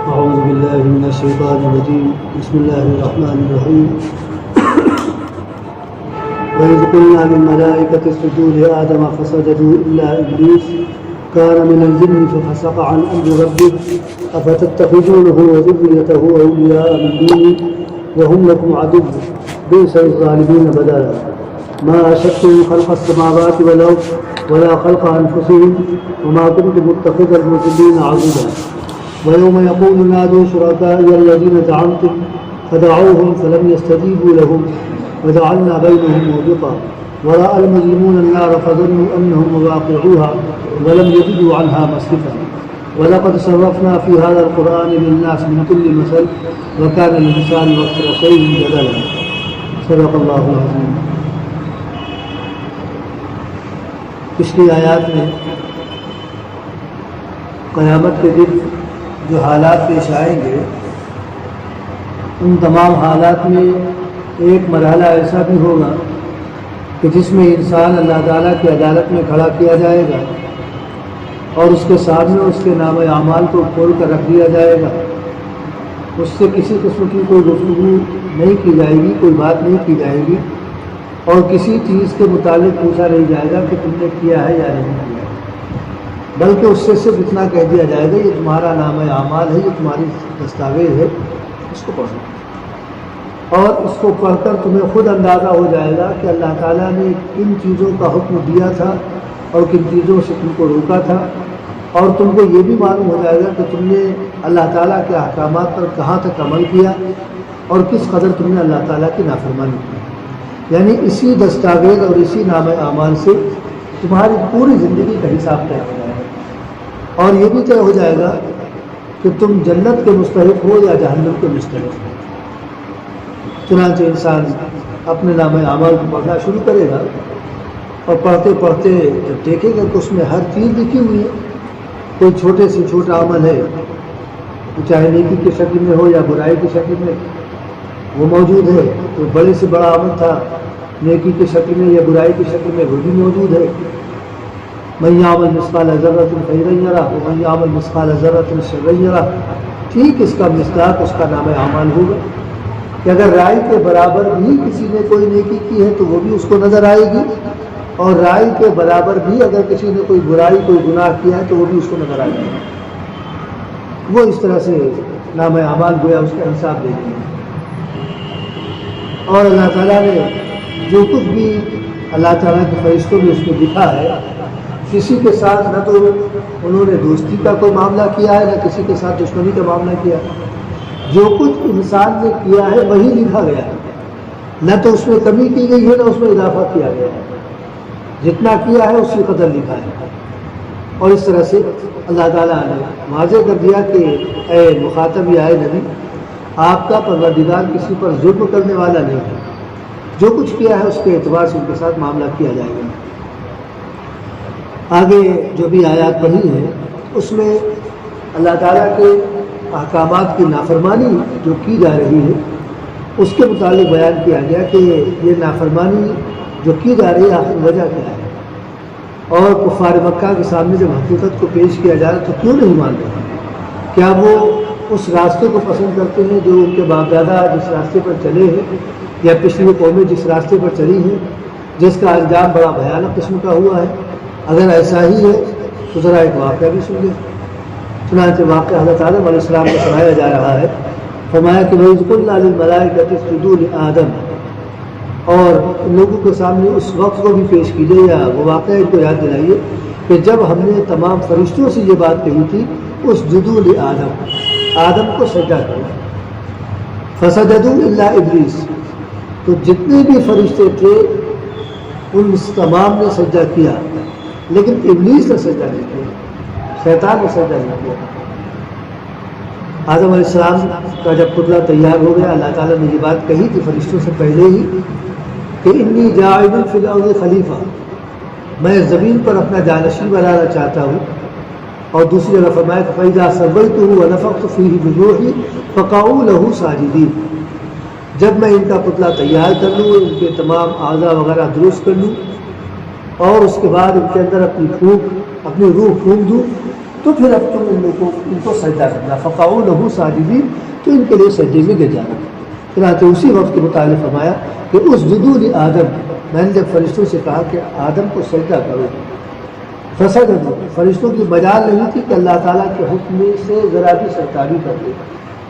أعوذ بالله من الشيطان الرجيم بسم الله الرحمن الرحيم وإذ قلنا للملائكة اسجدوا لآدم فسجدوا إلا إبليس كان من الجن ففسق عن أمر ربه أفتتخذونه وذريته أولياء من دوني وهم لكم عدو بئس للظالمين بدلا ما أشهدتم خلق السماوات والأرض ولا خلق أنفسهم وما كنت متخذ المضلين عضدا ويوم يقول نادوا شركائي الذين زعمتم فدعوهم فلم يستجيبوا لهم وجعلنا بينهم موبقا ورأى المجرمون النار فظنوا أنهم مواقعوها ولم يجدوا عنها مصرفا ولقد صرفنا في هذا القرآن للناس من كل مثل وكان الإنسان أكثر شيء جدلا صدق الله العظيم. پچھلی آیات میں قیامت کے دن جو حالات پیش آئیں گے ان تمام حالات میں ایک مرحلہ ایسا بھی ہوگا کہ جس میں انسان اللہ تعالیٰ کی عدالت میں کھڑا کیا جائے گا اور اس کے سامنے اس کے نام اعمال کو کھول کر رکھ دیا جائے گا. اس سے کسی قسم کی کوئی گفتگو نہیں کی جائے گی, کوئی بات نہیں کی جائے گی اور کسی چیز کے متعلق پوچھا نہیں جائے گا کہ تم نے کیا ہے یا نہیں کیا ہے, بلکہ اس سے صرف اتنا کہہ دیا جائے گا یہ تمہارا نام اعمال ہے, یہ تمہاری دستاویز ہے, اس کو پڑھو. اور اس کو پڑھ کر تمہیں خود اندازہ ہو جائے گا کہ اللہ تعالیٰ نے کن چیزوں کا حکم دیا تھا اور کن چیزوں سے تم کو روکا تھا, اور تم کو یہ بھی معلوم ہو جائے گا کہ تم نے اللہ تعالیٰ کے احکامات پر کہاں تک عمل کیا اور کس قدر تم نے اللہ تعالیٰ کی نافرمانی کی. یعنی اسی دستاویز اور اسی نام اعمال سے تمہاری پوری زندگی کا حساب طے ہو جائے گا اور یہ بھی طے ہو جائے گا کہ تم جنت کے مستحق ہو یا جہنم کے مستحق ہو. چنانچہ انسان اپنے نام اعمال کو پڑھنا شروع کرے گا اور پڑھتے پڑھتے جب دیکھے گا کہ اس میں ہر چیز لکھی ہوئی ہے. کوئی چھوٹے سے چھوٹا عمل ہے چاہے نیکی کی شکل میں ہو یا برائی کی شکل میں وہ موجود ہے, کوئی بڑے سے بڑا عمل تھا نیکی کی شکل میں یا برائی کی شکل میں وہ بھی موجود ہے. من یعمل مثقال ذرۃ خیرا یرہ ومن یعمل مثقال ذرۃ شرا یرہ. ٹھیک اس کا مصداق اس کا نام اعمال ہوگا کہ اگر رائی کے برابر بھی کسی نے کوئی نیکی کی ہے تو وہ بھی اس کو نظر آئے گی, اور رائی کے برابر بھی اگر کسی نے کوئی برائی کوئی گناہ کیا ہے تو وہ بھی اس کو نظر آئے گا. وہ اس طرح سے نام اعمال گویا اس کا حساب دے گی. اور اللہ تعالیٰ نے جو کچھ بھی اللہ تعالیٰ کے فرشتوں میں اس میں لکھا ہے, کسی کے ساتھ نہ تو انہوں نے دوستی کا کوئی معاملہ کیا ہے نہ کسی کے ساتھ دشمنی کا معاملہ کیا ہے. جو کچھ انسان نے کیا ہے وہی لکھا گیا ہے, نہ تو اس میں کمی کی گئی ہے نہ اس میں اضافہ کیا گیا ہے. جتنا کیا ہے اسی قدر لکھا ہے. اور اس طرح سے اللہ تعالیٰ نے واضح کر دیا کہ اے مخاطب یا اے نبی, آپ کا پروردگار کسی پر ظلم کرنے والا نہیں ہے, جو کچھ کیا ہے اس کے اعتبار سے ان کے ساتھ معاملہ کیا جائے گا. آگے جو بھی آیات پڑھی ہیں اس میں اللہ تعالیٰ کے احکامات کی نافرمانی جو کی جا رہی ہے اس کے متعلق بیان کیا گیا کہ یہ نافرمانی جو کی جا رہی ہے آخر وجہ کیا ہے, اور کفار مکہ کے سامنے جب حقیقت کو پیش کیا جا رہا ہے تو کیوں نہیں مان رہے. کیا وہ اس راستے کو پسند کرتے ہیں جو ان کے باپ دادا جس راستے پر چلے ہیں یا پچھلی قومیں جس راستے پر چلی ہیں جس کا انجام بڑا بھیانک قسم کا ہوا ہے؟ اگر ایسا ہی ہے تو ذرا ایک واقعہ بھی سن لیں. چنانچہ واقعہ حضرت آدم علیہ السلام کو سنایا جا رہا ہے. فرمایا کہ وَإِذْ قُلْنَا لِلْمَلَائِكَةِ اسْجُدُوا لِآدَمَ, اور لوگوں کے سامنے اس وقت کو بھی پیش کیجیے یا وہ واقعہ کو یاد دلائیے کہ جب ہم نے تمام فرشتوں سے یہ بات کہی تھی اسجدوا لآدم, آدم کو سجدہ کرو. فسجدوا الا ابلیس, تو جتنے بھی فرشتے تھے ان تمام نے سجدہ کیا لیکن ابلیس نے سجدہ نہیں کیا, شیطان نے سجدہ نہیں کیا. آدم علیہ السلام کا جب پتلا تیار ہو گیا اللہ تعالیٰ نے یہ بات کہی تھی فرشتوں سے پہلے ہی کہ انی جاعل فی الارض خلیفہ, میں زمین پر اپنا جانشین بنانا چاہتا ہوں. اور دوسری جگہ فرمایا فَإِذَا سَوَّيْتُهُ وَنَفَخْتُ فِيهِ مِنْ رُوحِي فَقَعُوا لَهُ سَاجِدِينَ, جب میں ان کا پتلا تیار کر لوں، ان کے تمام اعضاء وغیرہ درست کر لوں اور اس کے بعد ان کے اندر اپنی روح پھونک دوں، تو پھر اب تم ان کو سجدہ کرنا، فقعوا لہ ساجدین، تو ان کے لیے سجدے میں گر جانا۔ چنانچہ اسی وقت کے متعلق فرمایا کہ اسجدوا لآدم، میں نے جب فرشتوں سے کہا کہ آدم کو سجدہ کرو، فسجدوا، فرشتوں کی مجال نہیں تھی کہ اللہ تعالیٰ کے حکم سے ذرا بھی سرکاری کرتے،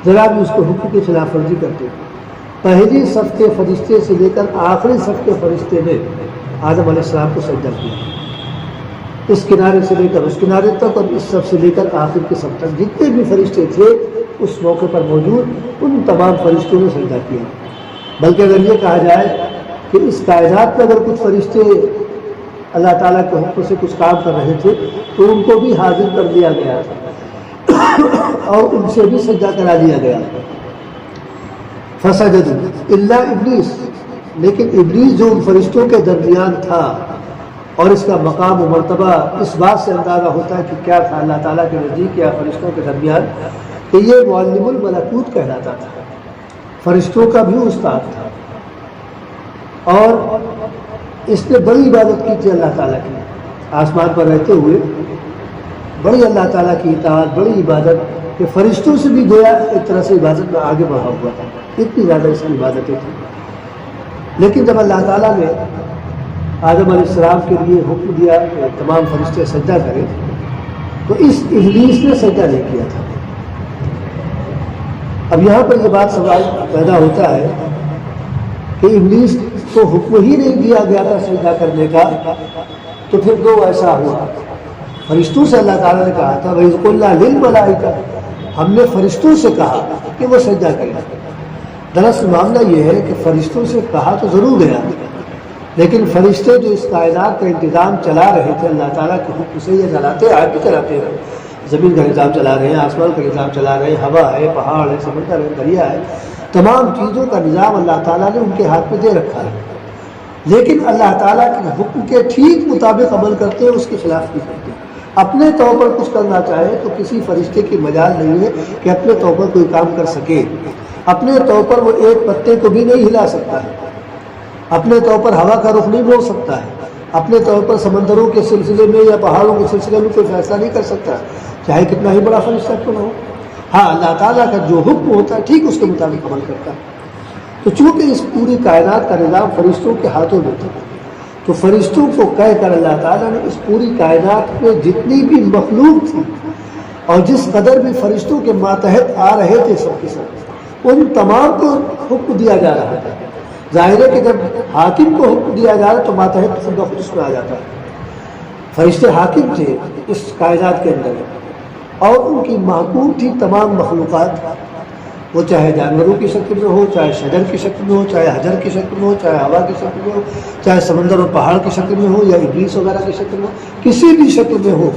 ذرا بھی اس کے حکم کی خلاف ورزی کرتے۔ پہلی صف کے فرشتے سے لے کر آخری صف کے فرشتے نے آدم علیہ السلام کو سجدہ کیا، اس کنارے سے لے کر اس کنارے تک، اور اس صف سے لے کر آخر کے صف تک جتنے بھی فرشتے تھے اس موقع پر موجود، ان تمام فرشتوں نے سجدہ کیا۔ بلکہ اگر یہ کہا جائے کہ اس کائنات میں اگر کچھ فرشتے اللہ تعالیٰ کے حکم سے کچھ کام کر رہے تھے تو ان کو بھی حاضر کر دیا گیا تھا اور ان سے بھی سجدہ کرا دیا گیا۔ فسجدوا الا ابلیس، لیکن ابلیس جو ان فرشتوں کے درمیان تھا، اور اس کا مقام و مرتبہ اس بات سے اندازہ ہوتا ہے کہ کیا تھا اللہ تعالیٰ کے نزدیک یا فرشتوں کے درمیان، کہ یہ معلم الملکوت کہلاتا تھا، فرشتوں کا بھی استاد تھا، اور اس نے بڑی عبادت کی تھی اللہ تعالیٰ کی، آسمان پر رہتے ہوئے بڑی اللہ تعالیٰ کی اطاعت، بڑی عبادت، کہ فرشتوں سے بھی گویا ایک طرح سے عبادت میں آگے بڑھا ہوا تھا، اتنی زیادہ اس کی عبادتیں تھیں۔ لیکن جب اللہ تعالیٰ نے آدم علیہ السلام کے لیے حکم دیا کہ تمام فرشتے سجدہ کریں، تو اس ابلیس نے سجدہ نہیں کیا تھا۔ اب یہاں پر یہ بات سوال پیدا ہوتا ہے کہ ابلیس کو حکم ہی نہیں دیا گیا تھا سجدہ کرنے کا، تو پھر دو ایسا ہوا، فرشتوں سے اللہ تعالیٰ نے کہا تھا وَإِذْ قُلْنَا لِلْمَلَائِكَةِ، ہم نے فرشتوں سے کہا کہ وہ سجدہ کریں۔ دراصل معاملہ یہ ہے کہ فرشتوں سے کہا تو ضرور گیا، لیکن فرشتے جو اس کائنات کا انتظام چلا رہے تھے اللہ تعالیٰ کے حکم سے، یہ چلاتے آج بھی چلاتے ہیں، زمین کا نظام چلا رہے ہیں، آسمان کا نظام چلا رہے ہیں، ہوا ہے، پہاڑ ہے، سمندر ہے، دریا ہے، تمام چیزوں کا نظام اللہ تعالیٰ نے ان کے ہاتھ میں دے رکھا ہے، لیکن اللہ تعالیٰ کے حکم کے ٹھیک مطابق عمل کرتے ہیں، اس کے خلاف نہیں کرتے۔ اپنے طور پر کچھ کرنا چاہے تو کسی فرشتے کی مجال نہیں ہے کہ اپنے طور پر کوئی کام کر سکے، اپنے طور پر وہ ایک پتے کو بھی نہیں ہلا سکتا ہے، اپنے طور پر ہوا کا رخ نہیں موڑ سکتا ہے، اپنے طور پر سمندروں کے سلسلے میں یا پہاڑوں کے سلسلے میں کوئی فیصلہ نہیں کر سکتا، چاہے کتنا ہی بڑا فرشتہ کیوں نہ ہو۔ ہاں، اللہ تعالیٰ کا جو حکم ہوتا ہے ٹھیک اس کے مطابق عمل کرتا ہے۔ تو چونکہ اس پوری کائنات کا نظام فرشتوں کے ہاتھوں میں تھا، تو فرشتوں کو کہہ کر اللہ تعالیٰ نے اس پوری کائنات میں جتنی بھی مخلوق تھی اور جس قدر بھی فرشتوں کے ماتحت آ رہے تھے سب کے سب، ان تمام کو حکم دیا جا رہا تھا۔ ظاہر ہے کہ جب حاکم کو حکم دیا جا رہا تو ماتحت خود بخود اس میں آ جاتا ہے۔ فرشتے حاکم تھے اس کائنات کے اندر، اور ان کی محکوم تھی تمام مخلوقات، وہ چاہے جانوروں کی شکل میں ہو، چاہے شجر کی شکل میں ہو، چاہے حجر کی شکل میں ہو، چاہے ہوا کی شکل میں ہو، چاہے سمندر اور پہاڑ کی شکل میں ہو، یا ابلیس وغیرہ کی شکل میں ہو، کسی بھی شکل میں ہو،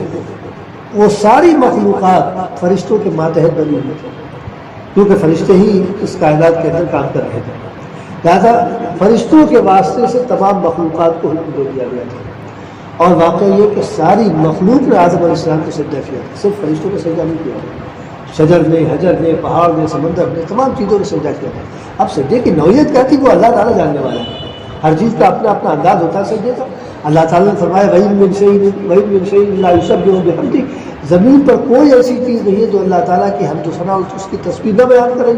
وہ ساری مخلوقات فرشتوں کے ماتحت بنی ہوئی تھی، کیونکہ فرشتے ہی اس کائنات کے اندر کام کر رہے تھے۔ لہٰذا فرشتوں کے واسطے سے تمام مخلوقات کو حکم دے دیا گیا تھا، اور واقعہ یہ کہ ساری مخلوق نے آدم علیہ السلام کو سجدہ کیا، صرف فرشتوں نے سجدہ نہیں کیا، شجر نے، حجر نے، پہاڑ نے، سمندر نے، تمام چیزوں نے سجدہ کیا تھا۔ اب سجدے کی نوعیت کیا تھی وہ اللہ تعالیٰ جاننے والا ہے، ہر چیز کا اپنا اپنا انداز ہوتا ہے سجدے کا۔ اللہ تعالیٰ نے فرمایا وَإِن مِّن شَيْءٍ إِلَّا يُسَبِّحُ بِحَمْدِهِ، زمین پر کوئی ایسی چیز نہیں ہے جو اللہ تعالیٰ کی حمد و ثنا اور اس کی تسبیح نہ بیان کرے۔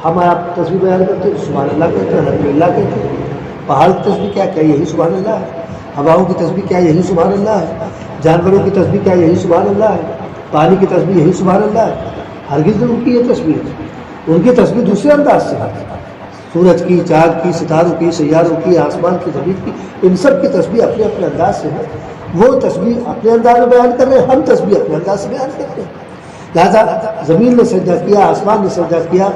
ہم آپ تسبیح بیان کرتے ہیں، سبحان اللہ کہتے ہیں، الحمدللہ کہتے ہیں۔ پہاڑ کی تسبیح کیا یہی سبحان اللہ ہے؟ ہواؤں کی تسبیح کیا یہی سبحان اللہ ہے؟ جانوروں کی تسبیح کیا یہی سبحان اللہ ہے؟ پانی کی تسبیح یہی سبحان اللہ ہے؟ ہرگز ان کی یہ تسبیح ہے، ان کی تسبیح دوسرے انداز سے ہے، سورج کی، چاند کی، ستاروں کی، سیاروں کی، آسمان کی، زمین کی، ان سب کی تسبیح اپنے اپنے انداز سے ہے۔ وہ تسبیح اپنے انداز میں بیان کر رہے ہیں، ہم تسبیح اپنے انداز سے بیان کرتے ہیں۔ لہٰذا زمین نے سجدہ کیا، آسمان نے سجدہ کیا،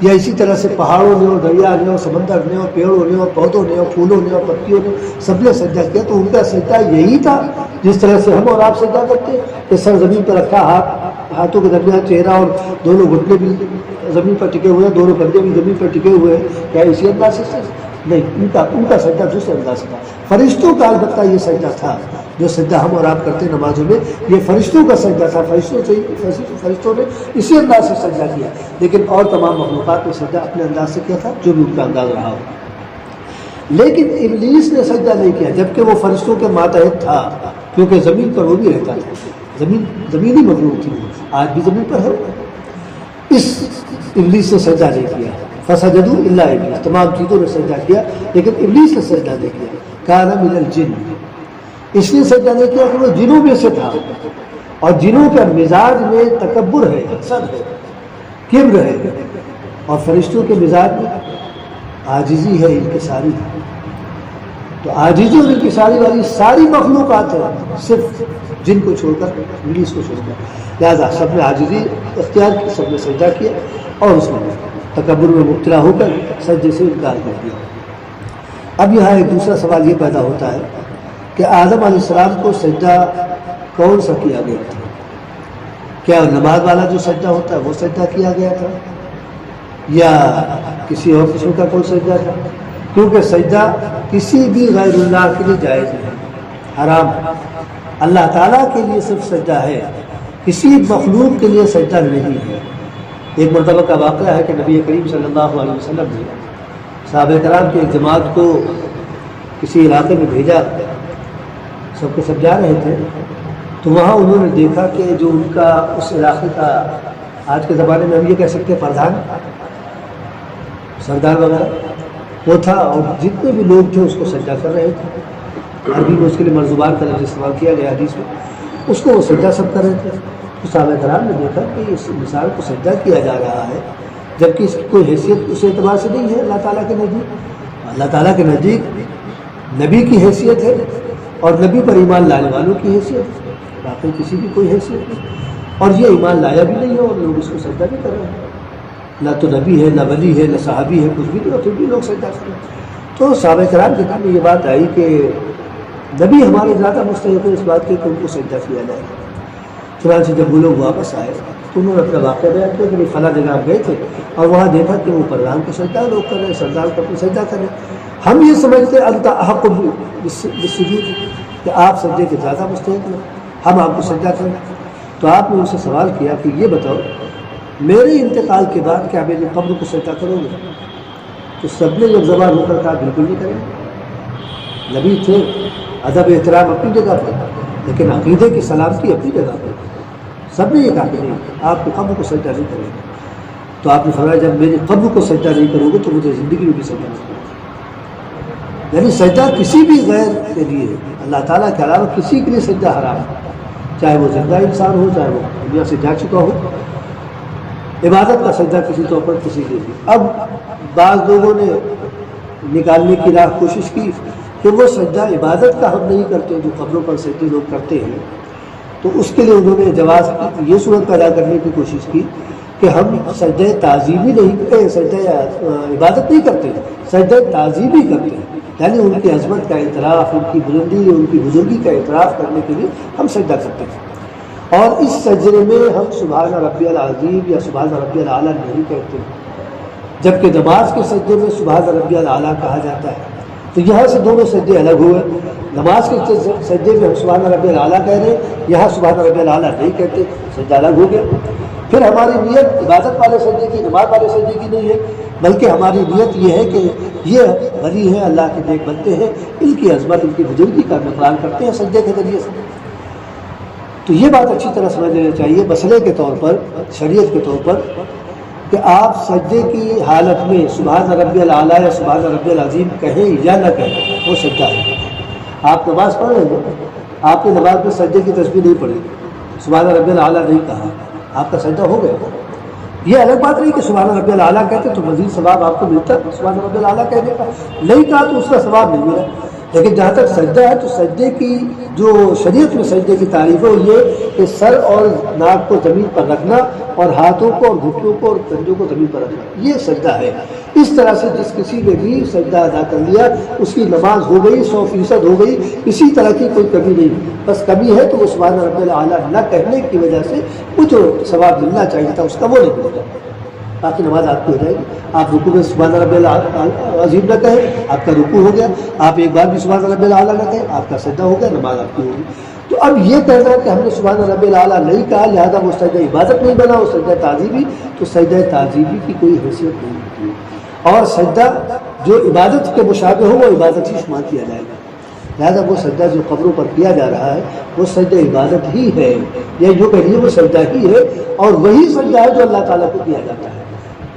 یا اسی طرح سے پہاڑوں نے اور دریا نے اور سمندر نے اور پیڑوں نے اور پودوں نے اور پھولوں نے اور پتیوں نے سب نے سجدہ کیا۔ تو ان کا سجدہ یہی تھا جس طرح سے ہم اور آپ سجدہ کرتے ہیں کہ سر زمین پر رکھا، ہاتھوں کے درمیان چہرہ اور دونوں گھٹنے بھی زمین پر ٹکے ہوئے ہیں، دونوں کندھے بھی زمین پر ٹکے ہوئے ہیں، کیا اسی انداز سے نہیں، ان کا سجدہ دوسرے انداز سے تھا۔ فرشتوں کا البتہ یہ سجدہ تھا جو سجدہ ہم اور آپ کرتے ہیں نمازوں میں، یہ فرشتوں کا سجدہ تھا، فرشتوں نے اسی انداز سے سجدہ کیا، لیکن اور تمام مخلوقات نے سجدہ اپنے انداز سے کیا تھا جو بھی ان کا انداز رہا ہو۔ لیکن ابلیس نے سجدہ نہیں کیا، جبکہ وہ فرشتوں کے ماتحت تھا، کیونکہ زمین پر وہ بھی رہتا تھا، زمینی مخلوق تھی، آج بھی زمین پر ہے۔ اس ابلیس نے سجدہ نہیں کیا، فسجدوا الا ابلیس، تمام چیزوں نے سجدہ کیا لیکن ابلیس نے سجدہ نہیں کیا۔ کان من الجن، اس لیے سجدہ نہیں کیا کہ وہ جنوں میں سے تھا، اور جنوں کا مزاج میں تکبر ہے، حسد ہے، کبر ہے، اور فرشتوں کے مزاج میں عاجزی ہے، انکساری ہے۔ تو عاجزی اور انکساری والی ساری مخلوقات ہیں، صرف جن کو چھوڑ کر، ابلیس کو چھوڑ کر، لہذا سب نے عاجزی اختیار کی، سب نے سجدہ کیا، اور اس نے تکبر میں مبتلا ہو کر سجدے سے انکار کر دیا۔ اب یہاں ایک دوسرا سوال یہ پیدا ہوتا ہے کہ آدم علیہ السلام کو سجدہ کون سا کیا گیا تھا؟ کیا نماز والا جو سجدہ ہوتا ہے وہ سجدہ کیا گیا تھا، یا کسی اور قسم کا کوئی سجدہ تھا؟ کیونکہ سجدہ کسی بھی غیر اللہ کے لیے جائز نہیں، حرام ہے۔ اللہ تعالیٰ کے لیے صرف سجدہ ہے، کسی مخلوق کے لیے سجدہ نہیں ہے۔ ایک مرتبہ کا واقعہ ہے کہ نبی کریم صلی اللہ علیہ وسلم نے صحابہ کرام کی ایک جماعت کو کسی علاقے میں بھیجا، سب کے سب جا رہے تھے، تو وہاں انہوں نے دیکھا کہ جو ان کا اس علاقے کا، آج کے زمانے میں ہم یہ کہہ سکتے ہیں پردھان، سردار وغیرہ وہ تھا، اور جتنے بھی لوگ تھے اس کو سجدہ کر رہے تھے۔ عربی میں اس کے لیے مرزبان کا لفظ استعمال کیا گیا حدیث میں، اس کو وہ سجدہ سب کر رہے تھے۔ تو صحابہ کرام نے دیکھا کہ اس مثال کو سجدہ کیا جا رہا ہے، جبکہ اس کی کوئی حیثیت اس اعتبار سے نہیں ہے اللہ تعالیٰ کے نزدیک۔ اللہ تعالیٰ کے نزدیک نبی کی حیثیت ہے، اور نبی پر ایمان لانے والوں کی حیثیت ہے، باقی کسی کی کوئی حیثیت نہیں، اور یہ ایمان لایا بھی نہیں ہے، اور لوگ اس کو سجدہ بھی کر رہے ہیں۔ نہ تو نبی ہے، نہ ولی ہے، نہ صحابی ہے، کچھ بھی نہیں، پھر بھی لوگ سجدہ کر رہے ہیں۔ تو صحابہ کرام کے دل میں یہ بات آئی کہ نبی ہمارے زیادہ مستحق ہے اس بات کے کہ ان کو سجدہ کیا جائے۔ چنانچہ جب وہ لوگ واپس آئے تو انہوں نے اپنا واقعہ بیان کیا کہ فلاں جگہ آپ گئے تھے اور وہاں دیکھا کہ وہ پردھان کو سجدہ لوگ کر رہے ہیں، سردار کو اپنی سجدہ کر رہے ہیں، ہم یہ سمجھتے انت احق بالسجود کہ آپ سجدے کے زیادہ مستحق ہیں، ہم آپ کو سجدہ کریں۔ تو آپ نے ان سے سوال کیا کہ یہ بتاؤ میرے انتقال کے بعد کیا میری قبر کو سجدہ کرو گے؟ تو سب نے جب زبان ہو کر کہا بالکل نہیں کریں گے۔ نبی تھے، ادب احترام اپنی جگہ پہ، لیکن عقیدے کی سلامتی اپنی جگہ پہ، سب نے یہ کہا کہ نہیں، آپ کی قبر کو سجدہ نہیں کریں گے۔ تو آپ نے فرمایا جب میری قبر کو سجدہ نہیں کرو گے تو مجھے زندگی میں بھی سجدہ نہیں کرو گے۔ یعنی سجدہ کسی بھی غیر کے لیے، اللہ تعالیٰ کے علاوہ کسی کے لیے سجدہ حرام ہے، چاہے وہ زندہ انسان ہو، چاہے وہ دنیا سے جا چکا ہو۔ عبادت کا سجدہ کسی طور پر کسی کے لیے۔ اب بعض لوگوں نے نکالنے کی راہ کوشش کی کہ وہ سجدہ عبادت کا ہم نہیں کرتے جو قبروں پر سجدے لوگ کرتے ہیں، تو اس کے لیے انہوں نے جواز کی یہ صورت پیدا کرنے کی کوشش کی کہ ہم سجدہ تعظیمی نہیں، سجدہ عبادت نہیں کرتے، سجدہ تعظیمی کرتے ہیں، یعنی ان کی عظمت کا اعتراف، ان کی بلندی، ان کی بزرگی کا اعتراف کرنے کے لیے ہم سجدہ کرتے ہیں۔ اور اس سجدے میں ہم سبحان ربی العظیم یا سبحان ربی الاعلیٰ نہیں کہتے، جبکہ نماز کے سجدے میں سبحان ربی الاعلیٰ کہا جاتا ہے۔ تو یہاں سے دونوں سجدے الگ ہوئے، نماز کے سجدے میں ہم سبحان ربی الاعلیٰ کہہ رہے ہیں، یہاں سبحان ربی الاعلیٰ نہیں کہتے، سجدہ الگ ہو گیا۔ پھر ہماری نیت عبادت والے سجدے کی، نماز والے سجدے کی نہیں ہے، بلکہ ہماری نیت یہ ہے کہ یہ ولی ہیں، اللہ کے نیک بندے ہیں، ان کی عظمت، ان کی بزرگی کا نقران کرتے ہیں سجدے کے ذریعے سے۔ تو یہ بات اچھی طرح سمجھ لینا چاہیے مسئلے کے طور پر، شریعت کے طور پر، کہ آپ سجدے کی حالت میں سبحان ربی الاعلیٰ یا سبحان ربی العظیم کہیں یا نہ کہیں، وہ سجدہ ہے۔ آپ نماز پڑھ رہے ہیں، آپ نے نماز میں سجدے کی تسبیح نہیں پڑھی، سبحان ربی الاعلیٰ نہیں کہا، آپ کا سجدہ ہو گیا۔ یہ الگ بات نہیں کہ سبحان ربی الاعلیٰ کہتے تو مزید ثواب آپ کو ملتا ہے، سبحان ربی الاعلیٰ کہنے کا نہیں کہا تو اس کا ثواب نہیں ملا۔ لیکن جہاں تک سجدہ ہے تو سجدے کی جو شریعت میں سجدے کی تعریف ہے وہ یہ کہ سر اور ناک کو زمین پر رکھنا اور ہاتھوں کو اور گھٹنوں کو اور کندھوں کو زمین پر رکھنا، یہ سجدہ ہے۔ اس طرح سے جس کسی نے بھی سجدہ ادا کر لیا اس کی نماز ہو گئی، 100% ہو گئی، کسی طرح کی کوئی کمی نہیں۔ بس کمی ہے تو وہ سبحان ربی الاعلیٰ نہ کہنے کی وجہ سے وہ جو ثواب ملنا چاہیے تھا اس کا وہ نہیں ملتا۔ باقی نماز آپ کی ہو جائے گی. آپ رکوع میں سبحان ربی العظیم نہ کہیں, آپ کا رکوع ہو گیا. آپ ایک بار بھی سبحان ربی الاعلیٰ نہ کہیں, آپ کا سجدہ ہو گیا, نماز آپ کی ہوگی. تو اب یہ کہنا کہ ہم نے سبحان ربی الاعلیٰ نہیں کہا لہٰذا وہ سجدہ عبادت نہیں بنا, وہ سجدہ تعظیمی, تو سجدہ تعظیمی کی کوئی حیثیت نہیں ہوتی. اور سجدہ جو عبادت کے مشابہ ہو وہ عبادت ہی شمار کیا جائے گا. لہٰذا وہ سجدہ جو قبروں پر کیا جا رہا ہے وہ سجدہ عبادت ہی ہے, یا جو کہیے وہ سجدہ ہی ہے, اور وہی سجدہ ہے جو اللہ تعالیٰ کو کیا جاتا ہے.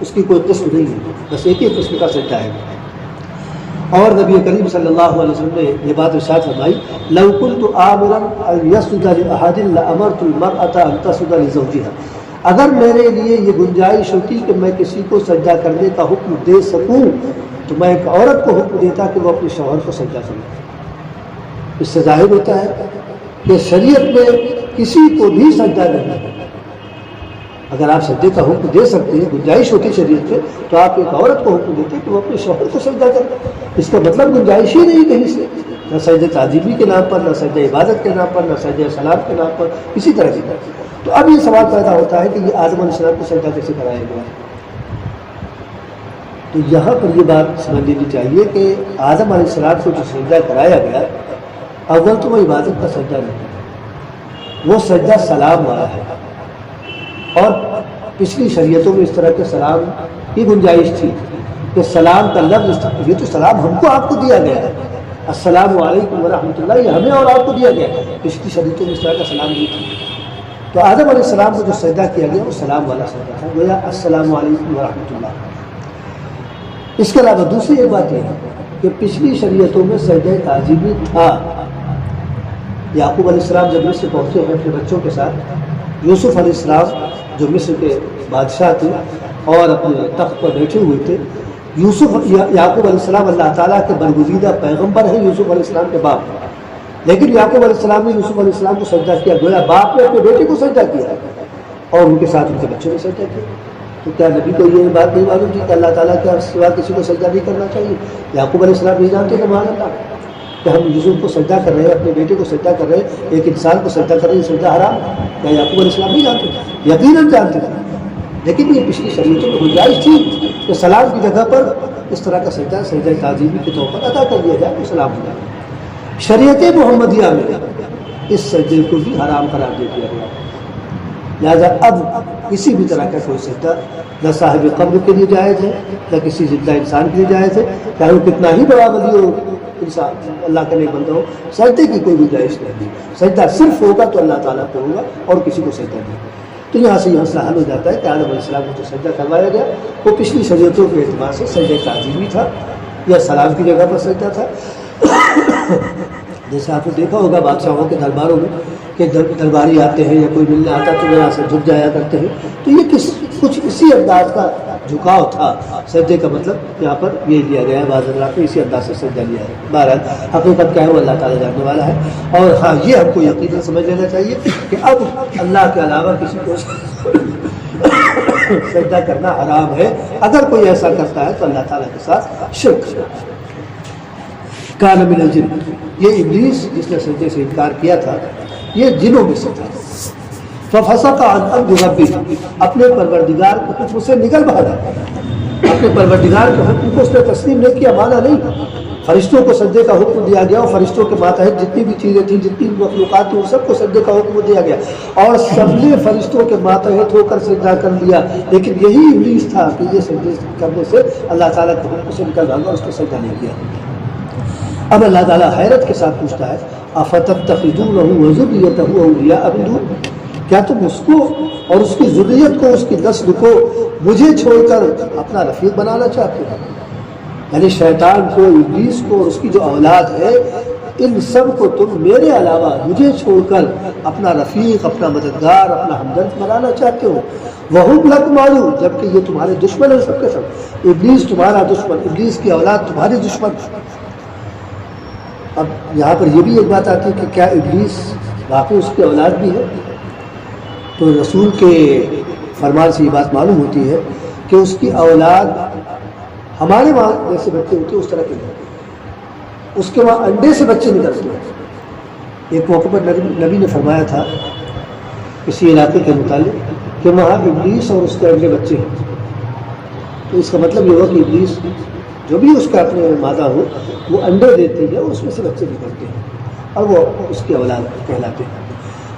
اس کی کوئی قسم نہیں ہے, بس ایک ہی قسم کا سجدہ ہے. اور نبی کریم صلی اللہ علیہ وسلم نے یہ بات ارشاد فرمائی, لو كنت آمرا ان يسجد لأحد لأمرت المرأة ان تسجد لزوجها. اگر میرے لیے یہ گنجائش ہوتی کہ میں کسی کو سجدہ کرنے کا حکم دے سکوں تو میں ایک عورت کو حکم دیتا کہ وہ اپنے شوہر کو سجدہ کرے. اس سے ظاہر ہوتا ہے کہ شریعت میں کسی کو بھی سجدہ نہیں ہے. اگر آپ سجدے کا حکم دے سکتے ہیں, گنجائش ہوتی شریعت میں, تو آپ ایک عورت کو حکم دیتے کہ وہ اپنے شوہر کو سجدہ کرے. اس کا مطلب گنجائش ہی نہیں کہیں سے, نہ سجدہ تعظیمی کے نام پر, نہ سجدہ عبادت کے نام پر, نہ سجدہ سلام کے نام پر, کسی طرح کی. تو اب یہ سوال پیدا ہوتا ہے کہ یہ آدم علیہ السلام کو سجدہ کیسے کرایا گیا. تو یہاں پر یہ بات سمجھ لینی چاہیے کہ آدم علیہ السلام کو جو سجدہ کرایا گیا, اول تو وہ عبادت کا سجدہ نہیں, وہ سجدہ سلام والا ہے. اور پچھلی شریعتوں میں اس طرح کے سلام کی گنجائش تھی کہ سلام کا لفظ, یہ تو سلام ہم کو آپ کو دیا گیا ہے, السلام علیکم ورحمۃ اللہ, یہ ہمیں اور آپ کو دیا گیا ہے. پچھلی شریعتوں میں اس طرح کا سلام نہیں تھا. تو آدم علیہ السلام کو جو سجدہ کیا گیا وہ سلام والا سجدہ تھا, گویا السلام علیکم ورحمۃ اللہ. اس کے علاوہ دوسری ایک بات یہ ہے کہ پچھلی شریعتوں میں سجدہ تعظیمی تھا. یعقوب علیہ السلام جب مصر پہنچے ہیں اپنے بچوں کے ساتھ, یوسف علیہ السلام جو مصر کے بادشاہ تھے اور اپنے تخت پر بیٹھے ہوئے تھے, یعقوب علیہ السلام اللہ تعالیٰ کے برگزیدہ پیغمبر ہیں, یوسف علیہ السلام کے باپ. لیکن یعقوب علیہ السلام نے یوسف علیہ السلام کو سجدہ کیا, گویا باپ نے اپنے بیٹے کو سجدہ کیا اور ان کے ساتھ ان کے بچوں نے سجدہ کیا. تو کیا نبی کو یہ بات نہیں معلوم تھی کہ اللہ تعالیٰ کے سوا کسی کو سجدہ نہیں کرنا چاہیے؟ یعقوب علیہ السلام نہیں جانتے کہ مان اللہ کہ ہم یوسف کو سجدہ کر رہے ہیں, اپنے بیٹے کو سجدہ کر رہے ہیں, ایک انسان کو سجدہ کر رہے ہیں, سجدہ حرام ہے. کیا یعقوب علیہ السلام نہیں جانتے؟ یقیناً جانتے تھے. لیکن یہ پچھلی شریعتوں میں گنجائش تھی کہ سلام کی جگہ پر اس طرح کا سجدہ سجدہ تعظیمی کے طور پر ادا کر دیا جائے تو سلام ہوتا ہے. شریعت محمدیہ میں اس سجدے کو بھی حرام قرار دے دیا گیا. لہٰذا اب کسی بھی طرح کا کوئی سجدہ نہ صاحب قبر کے لیے جائز ہے, نہ کسی زندہ انسان کے لیے جائز ہے, چاہے وہ کتنا ہی بڑا ولی ہو, انسان اللہ کا نیک بندہ ہو. سجدے کی کوئی گنجائش نہیں. سجدہ صرف ہوگا تو اللہ تعالیٰ کو ہوگا اور کسی کو سجدہ نہیں. تو یہاں سے یہ مسئلہ حل ہو جاتا ہے کہ آدم علیہ السلام کو جو سجدہ کروایا گیا وہ پچھلی شریعتوں کے اعتبار سے سجدہ تعظیمی تھا یا سلام کی جگہ پر سجدہ تھا. جیسے آپ نے دیکھا ہوگا بادشاہوں کے درباروں میں کہ درباری آتے ہیں یا کوئی ملنے آتا تو یہاں سے جھک جایا کرتے ہیں. تو یہ کچھ اسی انداز کا جھکاؤ تھا. سجدے کا مطلب یہاں پر یہ لیا گیا ہے, بعض حضرات نے اسی انداز سے سجدہ لیا ہے. بہرحال حقیقت کیا ہے وہ اللہ تعالیٰ جاننے والا ہے. اور ہاں یہ ہم کو یقیناً سمجھ لینا چاہیے کہ اب اللہ کے علاوہ کسی کو سجدہ کرنا حرام ہے. اگر کوئی ایسا کرتا ہے تو اللہ تعالیٰ کے ساتھ شرک ہے. کان من الجن, یہ ابلیس جس نے سجدے سے انکار کیا تھا یہ جنوں میں سے تھا. ففسق عن امر ربہ, اپنے پروردگار کے حکم سے نکل بھاگا. اپنے پروردگار کے حکم کو اس نے تسلیم نہیں کیا, مانا نہیں. فرشتوں کو سجدے کا حکم دیا گیا اور فرشتوں کے ماتحت جتنی بھی چیزیں تھیں, جتنی بھی مخلوقات تھیں, ان سب کو سجدے کا حکم دیا گیا اور سب نے فرشتوں کے ماتحت ہو کر سجدہ کر لیا. لیکن یہی ابلیس تھا کہ یہ سجدے کرنے سے اللہ تعالیٰ کے حکم سے نکل بھاگا اور اس نے سجدہ نہیں کیا. اب اللہ تعالیٰ حیرت کے ساتھ پوچھتا ہے, افتتخذونہ وذریتہ اولیاء من دون, کیا تم اس کو اور اس کی ذریت کو, اس کی نسل کو مجھے چھوڑ کر اپنا رفیق بنانا چاہتے ہو؟ یعنی شیطان کو, ابلیس کو اور اس کی جو اولاد ہے, ان سب کو تم میرے علاوہ مجھے چھوڑ کر اپنا رفیق, اپنا مددگار, اپنا ہمدرد بنانا چاہتے ہو. وَهُمْ لَكُمْ عَدُوٌّ, جبکہ یہ تمہارے دشمن ہیں سب کے سب. ابلیس تمہارا دشمن, ابلیس کی اولاد تمہاری دشمن. اب یہاں پر یہ بھی ایک بات آتی ہے کہ کیا ابلیس واقعی اس کی اولاد بھی ہے؟ تو رسول کے فرمان سے یہ بات معلوم ہوتی ہے کہ اس کی اولاد ہمارے وہاں جیسے بچے ہوتے ہیں اس طرح کے نہیں. اس کے وہاں انڈے سے بچے نکلتے ہیں. ایک موقع پر نبی نے فرمایا تھا کسی علاقے کے متعلق کہ وہاں ابلیس اور اس کے انڈے بچے ہیں. تو اس کا مطلب یہ ہوا کہ ابلیس جو بھی اس کا اپنے مادہ ہو وہ انڈے دیتی ہے اور اس میں سے بچے نکلتے ہیں اور وہ اس کی اولاد کہلاتے ہیں.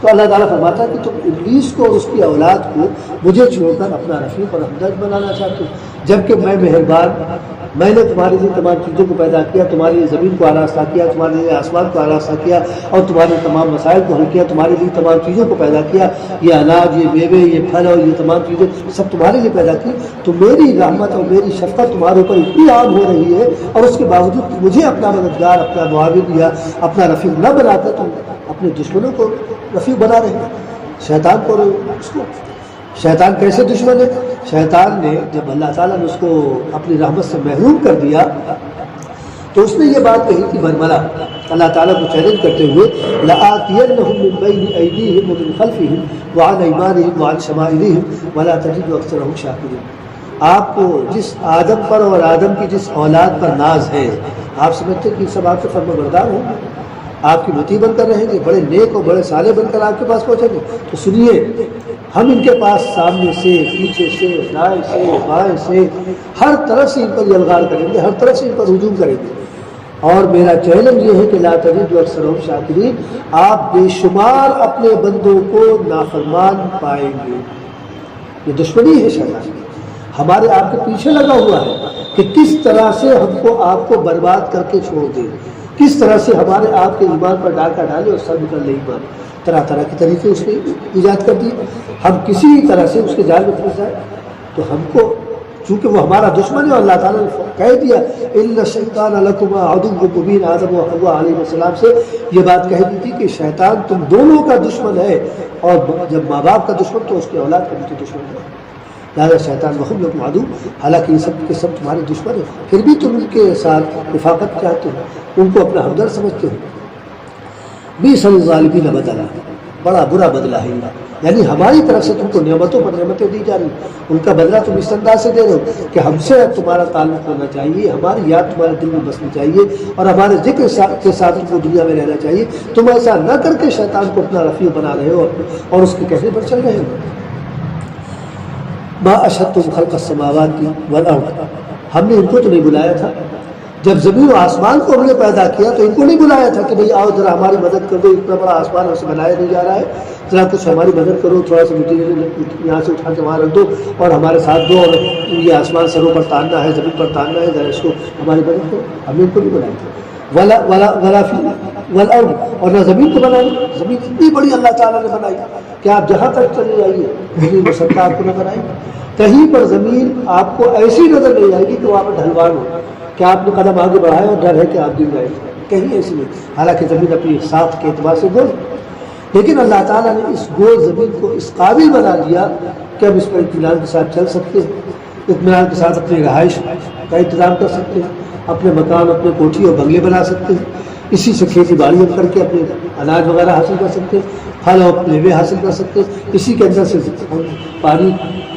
تو اللہ تعالیٰ فرماتا ہے کہ تم ابلیس کو اور اس کی اولاد کو مجھے چھوڑ کر اپنا رفیق اور ہمدرد بنانا چاہتے ہو، جبکہ میں مہربان، میں نے تمہارے لیے تمام چیزوں کو پیدا کیا، تمہارے لیے زمین کو آراستہ کیا، تمہارے لیے آسمان کو آراستہ کیا اور تمہارے تمام مسائل کو حل کیا، تمہارے لیے تمام چیزوں کو پیدا کیا، یہ اناج، یہ میوے، یہ پھل اور یہ تمام چیزیں سب تمہارے لیے پیدا کی. تو میری رحمت اور میری شفقت تمہارے اوپر اتنی عام ہو رہی ہے اور اس کے باوجود مجھے اپنا مددگار، اپنا معاون یا اپنا رفیق نہ بنا کر تم اپنے دشمنوں کو رفیق بنا رہے ہیں. شیطان کو اس کو شیطان کیسے دشمن ہے؟ شیطان نے جب اللہ تعالیٰ نے اس کو اپنی رحمت سے محروم کر دیا تو اس نے یہ بات کہی کہ برملا اللہ تعالیٰ کو چیلنج کرتے ہوئے لَآتِيَنَّهُم مِّن بَيْنِ أَيْدِيهِمْ وَمِنْ خَلْفِهِمْ وَعَنْ أَيْمَانِهِمْ وَعَنْ شَمَائِلِهِمْ وَلَا تَجِدُ أَكْثَرَهُمْ شَاكِرِينَ. آپ کو جس آدم پر اور آدم کی جس اولاد پر ناز ہے، آپ سمجھتے کہ سب آپ کے فرما بردار ہوں گے، آپ کی متی بن کر رہیں گے، بڑے نیک اور بڑے صالح بن کر آپ کے پاس پہنچیں گے. تو سنیے، ہم ان کے پاس سامنے سے، پیچھے سے، دائیں سے، بائیں سے، ہر طرف سے ان پر یلغار کریں گے، ہر طرف سے ان پر ہجوم کریں گے. اور میرا چیلنج یہ ہے کہ لا تجد اکثرهم شاکرین، آپ بے شمار اپنے بندوں کو نافرمان پائیں گے. یہ دشمنی ہے شیطان کی، ہمارے آپ کے پیچھے لگا ہوا ہے کہ کس طرح سے ہم کو آپ کو برباد کر کے چھوڑ دے، کس طرح سے ہمارے آپ کے ایمان پر ڈاکہ ڈالے اور سب نکل نہیں ایمان. طرح طرح کے طریقے اس نے ایجاد کر دی، ہم کسی طرح سے اس کے جال میں پھنس جائیں. تو ہم کو چونکہ وہ ہمارا دشمن ہے اور اللہ تعالیٰ نے کہہ دیا ان الشیطان لکم عدو مبین، آدم و حوا علیہ السلام سے یہ بات کہہ دی تھی کہ شیطان تم دونوں کا دشمن ہے، اور جب ماں باپ کا دشمن تو اس کی اولاد کا بھی تو دشمن ہے. لہٰذا شیطان لکم لکم عدو، حالانکہ یہ سب کے سب تمہارے دشمن ہیں، پھر بھی تم ان کے ساتھ رفاقت چاہتے ہو، ان کو اپنا ہمدرد سمجھتے ہو. بیس الظالمین بدلا، بڑا برا بدلہ ہے اللہ. یعنی ہماری طرف سے تم کو نعمتوں پر نعمتیں دی جا رہی، ان کا بدلہ تم اس انداز سے دے رہے ہو کہ ہم سے تمہارا تعلق ہونا چاہیے، ہماری یاد تمہارے دل میں بسنی چاہیے اور ہمارے ذکر کے ساتھ تم کو دنیا میں رہنا چاہیے. تم ایسا نہ کر کے شیطان کو اپنا رفیق بنا رہے ہو اور اس کے کہنے پر چل رہے ہو. ما اشہدتم خلق السماوات والارض، ہم نے ان کو تو نہیں بلایا تھا. جب زمین و آسمان کو ہم نے پیدا کیا تو ان کو نہیں بلایا تھا کہ بھئی آؤ ذرا ہماری مدد کر دو، اتنا بڑا آسمان ہم سے بنایا نہیں جا رہا ہے، ذرا کچھ ہماری مدد کرو، تھوڑا سا مٹیریل یہاں سے اٹھا کے وہاں رکھ دو اور ہمارے ساتھ دو، اور یہ آسمان سروں پر تاننا ہے، زمین پر تاننا ہے، ذرا اس کو ہماری مدد کرو. ہم نے ان کو نہیں بلایا تھا. والارض، اور نہ زمین کو بنائی، زمین اتنی بڑی اللہ تعالیٰ نے بنائی کہ آپ جہاں تک چلے جائیے زمین مسطح آپ کو نہ بنائی. کہیں پر زمین آپ کو ایسی نظر نہیں آئے گی کہ وہاں پر ڈھلوان ہو کہ آپ نے قدم آگے بڑھایا اور ڈر ہے کہ آپ گر جائیں، کہیں ایسی نہیں. حالانکہ زمین اپنی ساخت کے اعتبار سے گول، لیکن اللہ تعالیٰ نے اس گول زمین کو اس قابل بنا دیا کہ اب اس پر اطمینان کے ساتھ چل سکتے ہیں، اطمینان کے ساتھ اپنی رہائش کا انتظام کر سکتے ہیں، اپنے مکان، اپنے کوٹھی اور بنگلے بنا سکتے ہیں، اسی سے کھیتی باڑی کر کے اپنے اناج وغیرہ حاصل کر سکتے ہیں، پھل اور میوے حاصل کر سکتے ہیں، اسی کے اندر سے پانی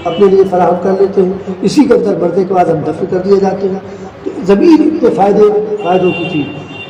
اپنے لیے فراہم کر لیتے ہیں، اسی کے اندر مرنے کے بعد ہم دفن کر دیے جاتے ہیں. زمین کے فائدوں کی چیز،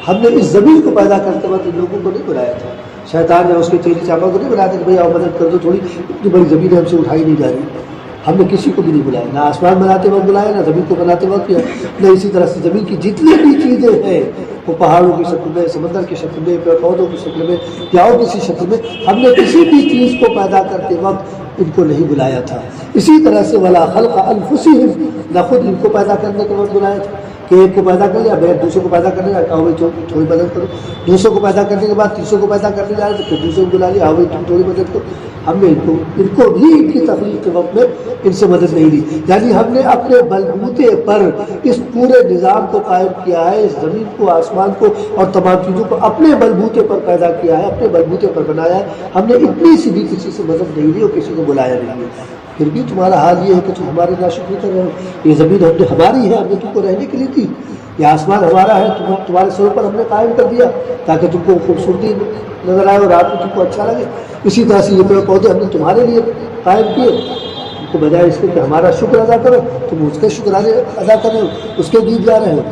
ہم نے اس زمین کو پیدا کرتے وقت ان لوگوں کو نہیں بلایا تھا. شیطان نے اس کے چیلی چاپا کو نہیں بلایا تھا کہ بھائی آؤ مدد کر دو، تھوڑی اتنی بڑی زمین ہم سے اٹھائی نہیں جا رہی. ہم نے کسی کو بھی نہیں بلایا، نہ آسمان بناتے وقت بلایا، نہ زمین کو بناتے وقت کیا، نہ اسی طرح سے زمین کی جتنی بھی چیزیں ہیں وہ پہاڑوں کی شکل میں، سمندر کی شکل میں، پیڑ پودوں کی شکل میں یا اور کسی شکل میں، ہم نے کسی بھی چیز کو پیدا کرتے وقت ان کو نہیں بلایا تھا. اسی طرح سے ولا خلق انفسہم، نہ خود ان کو پیدا کرنے کے وقت بلایا تھا کہ ایک کو پیدا کر لیا، بغیر دوسرے کو پیدا کرنے لگا، بھائی تھوڑی مدد کرو، دوسروں کو پیدا کرنے کے بعد تیسروں کو پیدا کرنے جا رہے تو پھر دوسروں کو بلا لیا، بھائی تم تھوڑی مدد کرو. ہم نے ان کو بھی ان کی تخلیق کے وقت میں ان سے مدد نہیں لی. یعنی ہم نے اپنے بلبوتے پر اس پورے نظام کو قائم کیا ہے، اس زمین کو، آسمان کو اور تمام چیزوں کو اپنے بلبوتے پر پیدا کیا ہے، اپنے بلبوتے پر بنایا ہے. ہم نے اتنی سی بھی کسی سے مدد نہیں لی اور کسی کو بلایا نہیں ہے. پھر بھی تمہارا حال یہ ہے کہ تم ہماری ناشکری کر رہے ہو. یہ زمین ہماری ہے، ہم نے تم کو رہنے کے لیے دی. یہ آسمان ہمارا ہے، تمہارے سروں پر ہم نے قائم کر دیا تاکہ تم کو خوبصورتی نظر آئے اور رات میں تم کو اچھا لگے. اسی طرح سے یہ پیڑ پودے ہم نے تمہارے لیے قائم کیے. تم کو بجائے اس کے کہ ہمارا شکر ادا کرو، تم اس کے شکر ادا کر رہے ہو، اس کے گیت گا رہے ہو.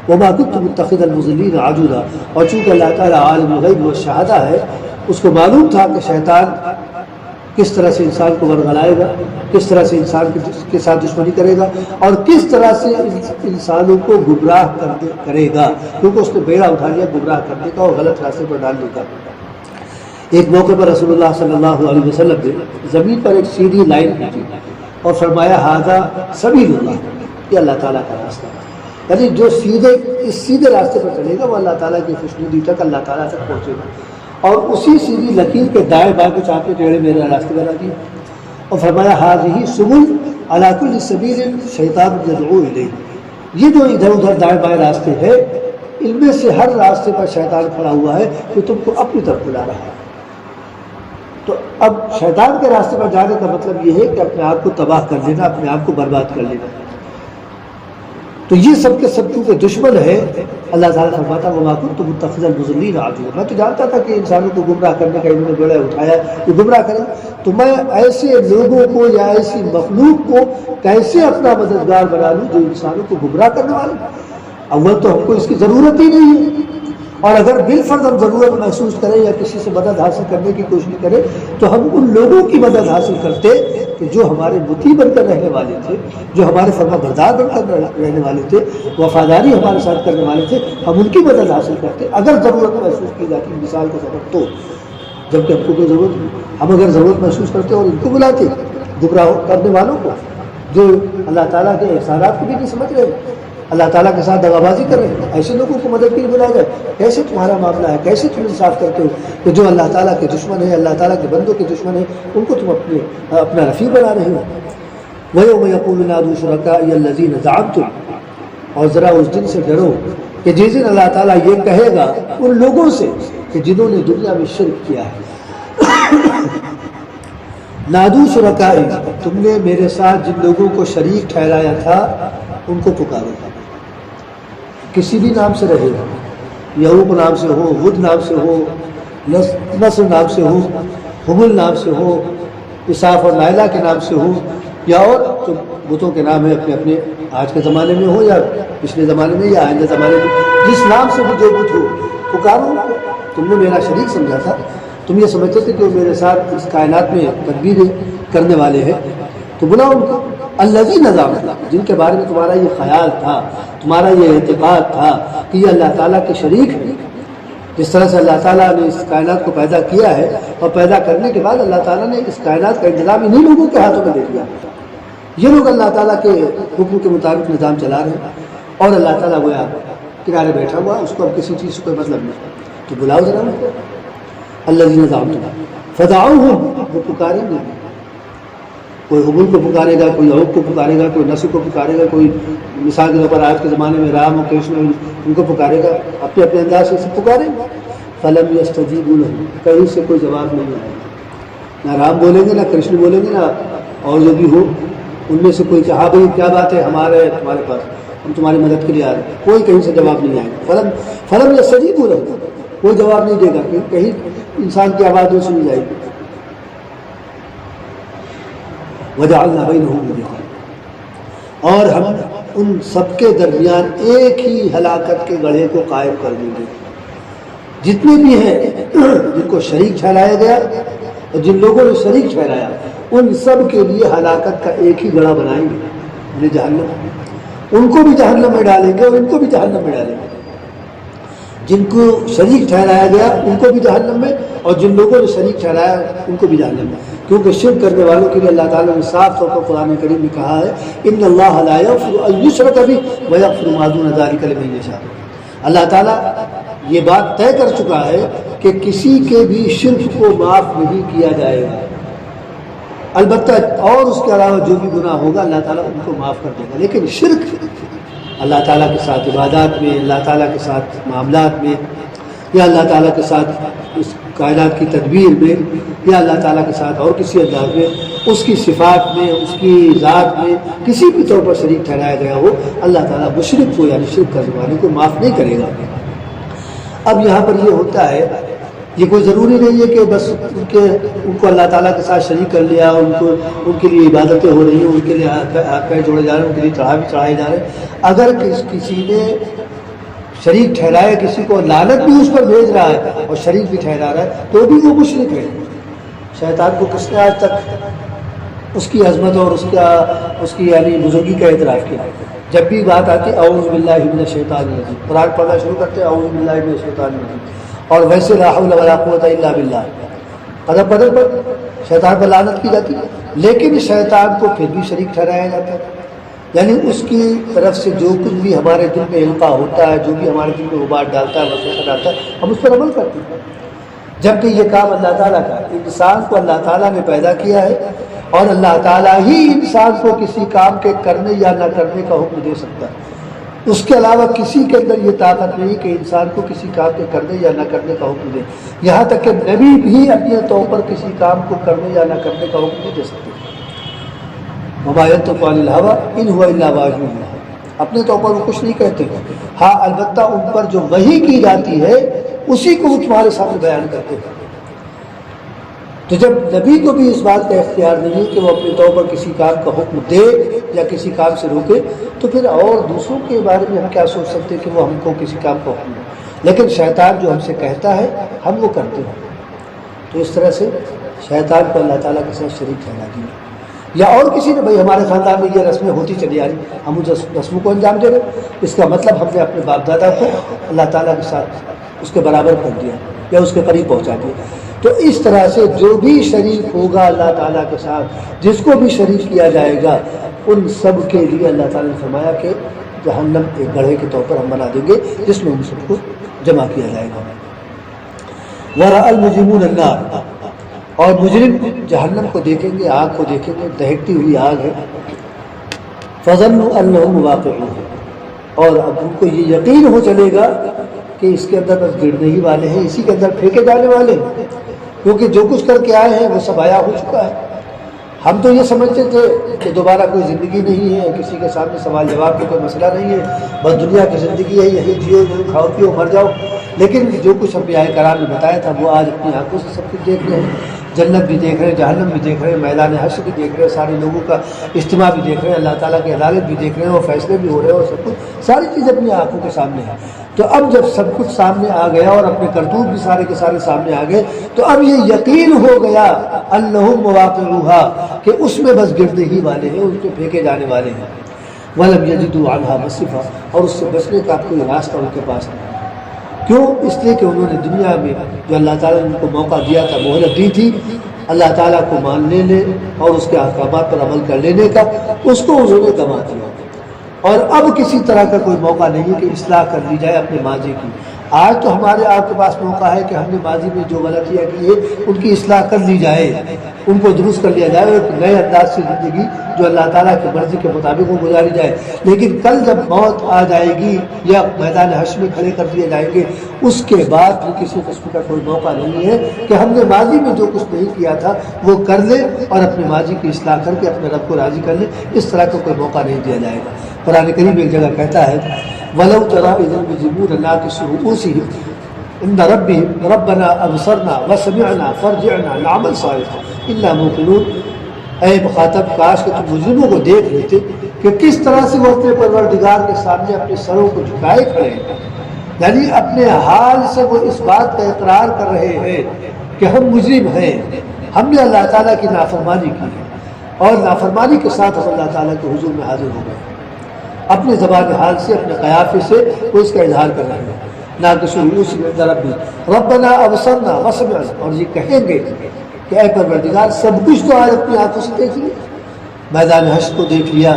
وما كنت متخذ المضلين عضدا، اور چونکہ اللہ تعالیٰ عالم الغیب والشہادہ ہے، اس کو معلوم تھا کہ شیطان کس طرح سے انسان کو ورگلائے گا، کس طرح سے انسان کے ساتھ دشمنی کرے گا، اور کس طرح سے انسانوں کو گمراہ کرے گا، کیونکہ اس نے بیڑا اٹھا لیا گمراہ کرنے کا اور غلط راستے پر ڈالنے کا۔ ایک موقع پر رسول اللہ صلی اللہ علیہ وسلم نے زمین پر ایک سیدھی لائن کھینچی اور فرمایا ھذا سبیل اللہ، یہ اللہ تعالیٰ کا راستہ ہے، یعنی جو اس سیدھے راستے پر چلے گا وہ اللہ تعالیٰ کی خوشنودی تک، اللہ تعالیٰ تک پہنچے گا، اور اسی سیدھی لکیر کے دائیں بائیں کو چاہتے ٹیڑھے میرے راستے بنا دیے، اور فرمایا ھذہ سبل علی کل سبیل شیطان یدعو الیہ، یہ جو ادھر ادھر دائیں بائیں راستے ہیں ان میں سے ہر راستے پر شیطان کھڑا ہوا ہے کہ تم کو اپنی طرف بلا رہا ہے۔ تو اب شیطان کے راستے پر جانے کا مطلب یہ ہے کہ اپنے آپ کو تباہ کر لینا، اپنے آپ کو برباد کر لینا۔ تو یہ سب کے سب چونکہ دشمن ہے، اللہ تعالیٰ فرماتا وما کنت متخذ المضلین عضدا، میں تو جانتا تھا کہ انسانوں کو گمراہ کرنے کا انہوں نے بیڑا اٹھایا کہ گمراہ کریں، تو میں ایسے لوگوں کو یا ایسی مخلوق کو کیسے اپنا مددگار بنا لوں جو انسانوں کو گمراہ کرنے والے؟ اول تو ہم کو اس کی ضرورت ہی نہیں ہے، اور اگر بالفرض ہم ضرورت محسوس کریں یا کسی سے مدد حاصل کرنے کی کوشش کریں تو ہم ان لوگوں کی مدد حاصل کرتے کہ جو ہمارے مطیع بن کر رہنے والے تھے، جو ہمارے فرما بردار بن کر رہنے والے تھے، وفاداری ہمارے ساتھ کرنے والے تھے، ہم ان کی مدد حاصل کرتے اگر ضرورت محسوس کی جاتی مثال کے سبب تو، جبکہ ہم کو کوئی ضرورت نہیں، ہم اگر ضرورت محسوس کرتے اور ان کو بلاتے گمراہ کرنے والوں کو جو اللہ تعالیٰ کے احسانات کو بھی نہیں سمجھ رہے، اللہ تعالیٰ کے ساتھ دغا بازی کر رہے ہیں، ایسے لوگوں کو مدد کے لیے بلایا جائے؟ کیسے تمہارا معاملہ ہے؟ کیسے تم انصاف کرتے ہو کہ جو اللہ تعالیٰ کے دشمن ہیں، اللہ تعالیٰ کے بندوں کے دشمن ہیں، ان کو تم اپنا رفیق بنا رہے ہو؟ وَيَوْمَ يَقُولُ نَادُوا شُرَكَائِيَ الَّذِينَ زَعَمْتُمْ، اور ذرا اس دن سے ڈرو کہ جس دن اللہ تعالیٰ یہ کہے گا ان لوگوں سے کہ جنہوں نے دنیا میں شرک کیا ہے، نادو شرکائی، تم نے میرے ساتھ جن لوگوں کو شریک ٹھہرایا تھا ان کو پکارو، کسی بھی نام سے رہے گا، یعوق نام سے ہو، ود نام سے ہو، نصر نام سے ہو، حبل نام سے ہو، اساف اور نائلہ کے نام سے ہو، یا اور جو بتوں کے نام ہیں اپنے اپنے آج کے زمانے میں ہو یا پچھلے زمانے میں یا آئندہ زمانے میں، جس نام سے بھی جو بت ہو پکارو، تم نے میرا شریک سمجھا تھا، تم یہ سمجھتے تھے کہ وہ میرے ساتھ اس کائنات میں تدبیر کرنے والے ہیں، تو بلاؤ ان کو، الذین زعمتم، جن کے بارے میں تمہارا یہ خیال تھا، تمہارا یہ اعتقاد تھا کہ یہ اللہ تعالیٰ کے شریک ہیں۔ جس طرح سے اللہ تعالیٰ نے اس کائنات کو پیدا کیا ہے اور پیدا کرنے کے بعد اللہ تعالیٰ نے اس کائنات کا انتظام انہی لوگوں کے ہاتھوں میں دے دیا، یہ لوگ اللہ تعالیٰ کے حکم کے مطابق نظام چلا رہے ہیں، اور اللہ تعالیٰ وہ کنارے بیٹھا ہوا، اس کو اب کسی چیز سے کوئی مطلب نہیں، تو بلاؤ ذرا ان کو، الذین زعمتم فدعوہم، وہ پکاریں گے، کوئی حبل کو پکارے گا، کوئی یعوق کو پکارے گا، کوئی نصر کو پکارے گا، کوئی مثال کے طور پر آج کے زمانے میں رام اور کرشن ان کو پکارے گا، اپنے اپنے انداز سے پکاریں گا، فلم یستجیبوا لہ، کہیں سے کوئی جواب نہیں آئے گا، نہ رام بولیں گے نہ کرشن بولیں گے نہ اور جو بھی ہو ان میں سے کوئی کہ ہاں بھائی کیا بات ہے تمہارے پاس، ہم تمہاری مدد کے لیے آ رہے ہیں، کوئی کہیں سے جواب نہیں آئے گا، فلم یستجیبوا لہ، کوئی جواب نہیں دے گا، کہیں انسان کی آواز نہیں سنی جائے گی، وَجَعَلْنَا بَيْنَهُمْ مُوبِقًا، اور ہم ان سب کے درمیان ایک ہی ہلاکت کے گڑھے کو قائم کر دیں گے، جتنے بھی ہیں جن کو شریک ٹھہرایا گیا اور جن لوگوں نے شریک ٹھہرایا ان سب کے لیے ہلاکت کا ایک ہی گڑھا بنائیں گے، انہیں جہنم، ان کو بھی جہنم میں ڈالیں گے اور ان کو بھی جہنم میں ڈالیں گے، جن کو شریک ٹھہرایا گیا ان کو بھی جہنم میں اور جن لوگوں نے شریک ٹھہرایا ان کو بھی جہنم میں، کیونکہ شرک کرنے والوں کے لیے اللہ تعالیٰ نے صاف طور پر قرآن کریم میں کہا ہے ان اللہ لا یغفر ان یشرک بہ ویغفر ما دون ذلک لمن یشاء، اللہ تعالیٰ یہ بات طے کر چکا ہے کہ کسی کے بھی شرک کو معاف نہیں کیا جائے گا، البتہ اور اس کے علاوہ جو بھی گناہ ہوگا اللہ تعالیٰ ان کو معاف کر دے گا، لیکن شرک اللہ تعالیٰ کے ساتھ عبادات میں، اللہ تعالیٰ کے ساتھ معاملات میں، یا اللہ تعالیٰ کے ساتھ اس کائنات کی تدبیر میں، یا اللہ تعالیٰ کے ساتھ اور کسی انداز میں، اس کی صفات میں، اس کی ذات میں کسی بھی طور پر شریک ٹھہرایا گیا ہو، اللہ تعالیٰ مشرک کو یعنی شرک کرنے والے کو معاف نہیں کرے گا۔ اب یہاں پر یہ ہوتا ہے، یہ کوئی ضروری نہیں ہے کہ بس ان کو اللہ تعالیٰ کے ساتھ شریک کر لیا، ان کے لیے عبادتیں ہو رہی ہیں، ان کے لیے ہاتھ پیر جوڑے جا رہے ہیں، ان کے لیے چڑھائے جا رہے ہیں، اگر کسی نے شریک ٹھہرایا کسی کو، لعنت بھی اس پر بھیج رہا ہے اور شریک بھی ٹھہرا رہا ہے، تو بھی وہ مشرک ہے، شیطان کو کس نے آج تک اس کی عظمت اور اس کی یعنی بزرگی کا اعتراف کیا؟ جب بھی بات آتی اعوذ باللہ من الشیطان الرجیم، قرآن پڑھنا شروع کرتے اعوذ باللہ من الشیطان الرجیم، اور ویسے لا حول ولا قوت الا باللہ ادب بدل پر شیطان پر لعنت کی جاتی ہے، لیکن شیطان کو پھر بھی شریک ٹھہرایا جاتا ہے، یعنی اس کی طرف سے جو کچھ بھی ہمارے دل میں القاء ہوتا ہے، جو بھی ہمارے دل میں غبار ڈالتا ہے، وسوسہ ڈالتا ہے، ہم اس پر عمل کرتے ہیں، جبکہ یہ کام اللہ تعالیٰ کا ہے۔ انسان کو اللہ تعالیٰ نے پیدا کیا ہے اور اللہ تعالیٰ ہی انسان کو کسی کام کے کرنے یا نہ کرنے کا حکم دے سکتا ہے، اس کے علاوہ کسی کے اندر یہ طاقت نہیں کہ انسان کو کسی کام کے کرنے یا نہ کرنے کا حکم دے، یہاں تک کہ نبی بھی اپنے طور پر کسی کام کو کرنے یا نہ کرنے کا حکم نہیں دے سکتے۔ وما ينطق عن الهوى ان هو الا وحی یوحی، اپنے طور پر وہ کچھ نہیں کہتے، ہاں البتہ ان پر جو وحی کی جاتی ہے اسی کو وہ تمہارے سامنے بیان کرتے ہیں۔ تو جب نبی کو بھی اس بات کا اختیار نہیں کہ وہ اپنے طور پر کسی کام کا حکم دے یا کسی کام سے روکے، تو پھر اور دوسروں کے بارے میں ہم کیا سوچ سکتے کہ وہ ہم کو کسی کام کا حکم دے؟ لیکن شیطان جو ہم سے کہتا ہے ہم وہ کرتے ہیں، تو اس طرح سے شیطان کو اللہ تعالیٰ کے ساتھ شریک ٹھہرا دیا، یا اور کسی نے بھائی ہمارے خاندان میں یہ رسمیں ہوتی چلی آ رہی، ہم اس رسموں کو انجام دے رہے، اس کا مطلب ہم نے اپنے باپ دادا کو اللہ تعالیٰ کے ساتھ اس کے برابر کر دیا یا اس کے قریب پہنچا دیا۔ تو اس طرح سے جو بھی شریک ہوگا اللہ تعالیٰ کے ساتھ، جس کو بھی شریک کیا جائے گا، ان سب کے لیے اللہ تعالیٰ نے فرمایا کہ جہنم ایک گڑھے کے طور پر ہم بنا دیں گے جس میں ان سب کو جمع کیا جائے گا۔ وَرَأَى الْمُجْرِمُونَ النَّارَ، اور مجرم جہنم کو دیکھیں گے، آگ کو دیکھیں گے، دہکتی ہوئی آگ ہے، فَظَنُّوا أَنَّهُمْ وَاقِعُونَ، اور اب ان کو یہ یقین ہو چلے گا کہ اس کے اندر بس گرنے ہی والے ہیں، اسی کے اندر پھینکے جانے والے ہیں، کیونکہ جو کچھ کر کے آئے ہیں وہ سب آیا ہو چکا ہے۔ ہم تو یہ سمجھتے تھے کہ دوبارہ کوئی زندگی نہیں ہے، کسی کے سامنے سوال جواب کا کوئی مسئلہ نہیں ہے، بس دنیا کی زندگی ہے، یہی جیو، جو کھاؤ پیو مر جاؤ، لیکن جو کچھ انبیاء کرام نے بتایا تھا وہ آج اپنی آنکھوں سے سب کچھ دیکھ رہے ہیں، جنت بھی دیکھ رہے ہیں، جہنم بھی دیکھ رہے ہیں، میدان حشر بھی دیکھ رہے ہیں، سارے لوگوں کا اجتماع بھی دیکھ رہے ہیں، اللہ تعالیٰ کی عدالت بھی دیکھ رہے ہیں، اور فیصلے بھی ہو رہے ہیں، اور سب کچھ ساری چیزیں اپنی آنکھوں کے سامنے ہیں۔ تو اب جب سب کچھ سامنے آ گیا اور اپنے کرتوت بھی سارے کے سارے سامنے آ گئے، تو اب یہ یقین ہو گیا انہم مواقعوہا کہ اس میں بس گرنے ہی والے ہیں، اس میں پھینکے جانے والے ہیں۔ ولم یجدوا عنہا مصرفا، اور اس سے بچنے کا کوئی راستہ ان کے پاس نہیں۔ کیوں؟ اس لیے کہ انہوں نے دنیا میں جو اللہ تعالیٰ نے ان کو موقع دیا تھا، مہلت دی تھی اللہ تعالیٰ کو مان لینے اور اس کے احکامات پر عمل کر لینے کا، اس کو انہوں نے گنوا دیا، اور اب کسی طرح کا کوئی موقع نہیں ہے کہ اصلاح کر لی جائے اپنے ماضی کی۔ آج تو ہمارے آپ کے پاس موقع ہے کہ ہم نے ماضی میں جو غلطیاں کی ہے ان کی اصلاح کر لی جائے، ان کو درست کر لیا جائے، اور ایک نئے انداز سے زندگی جو اللہ تعالیٰ کی مرضی کے مطابق وہ گزاری جائے۔ لیکن کل جب موت آ جائے گی یا میدان حشر میں کھڑے کر دیے جائیں گے، اس کے بعد بھی کسی قسم کا کوئی موقع نہیں ہے کہ ہم نے ماضی میں جو کچھ نہیں کیا تھا وہ کر لیں اور اپنے ماضی کی اصلاح کر کے اپنے رب کو راضی کر لیں۔ اس طرح کا کوئی موقع نہیں دیا جائے گا۔ قرآن کریم ایک جگہ کہتا ہے وَلَوْ تَرَىٰ إِذِ الْمُجْرِمُونَ نَاكِسُو رُءُوسِهِمْ عِندَ رَبِّهِمْ رَبَّنَا أَبْصَرْنَا وَسَمِعْنَا فَارْجِعْنَا نَعْمَلْ صَالِحًا إِنَّا مُوقِنُونَ، اے مخاطب کاش کہ تم مجرموں کو دیکھ لیتے کہ کس طرح سے وہ اپنے پروردگار کے سامنے اپنے سروں کو جھکائے کھڑے ہیں، یعنی اپنے حال سے وہ اس بات کا اقرار کر رہے ہیں کہ ہم مجرم ہیں، ہم نے اللہ تعالیٰ کی نافرمانی کی ہے، اور نافرمانی کے ساتھ ہم اللہ تعالیٰ کے حضور میں حاضر ہو گئے، اپنے زبان حال سے، اپنے قیافے سے وہ اس کا اظہار کر رہے ہیں۔ ناقصو رؤوسہم عند ربہم ربنا ابصرنا وسمعنا، اور یہ کہیں گے کہ اے پروردگار سب کچھ تو آج اپنی آنکھوں سے دیکھ لیا، میدان حشر کو دیکھ لیا،